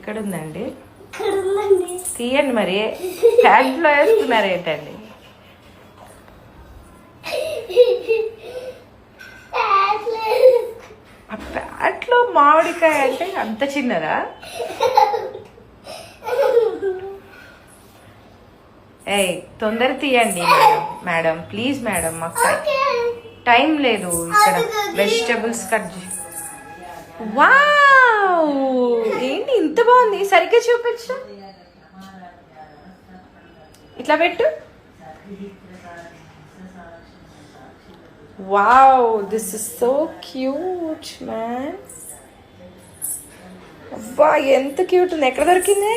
ఎక్కడుందండి? తీయండి మరి. ప్యాంట్లో వేసుకున్నారు ఏంటండి? ఆ ప్యాంట్లో మామిడికాయ అంటే అంత చిన్నదా? ఏయ్ తొందర తీయండి మేడం. మేడం ప్లీజ్ మేడం, మాకు టైం లేదు. ఇక్కడ వెజిటబుల్స్ కట్ చే. వావ్, ఏంటి ఇంత బాగుంది? సరిగ్గా చూపించు. ఇట్లా పెట్టు. Wow, this is so cute man. అబ్బా ఎంత క్యూట్ ఉంది. ఎక్కడ దొరికింది?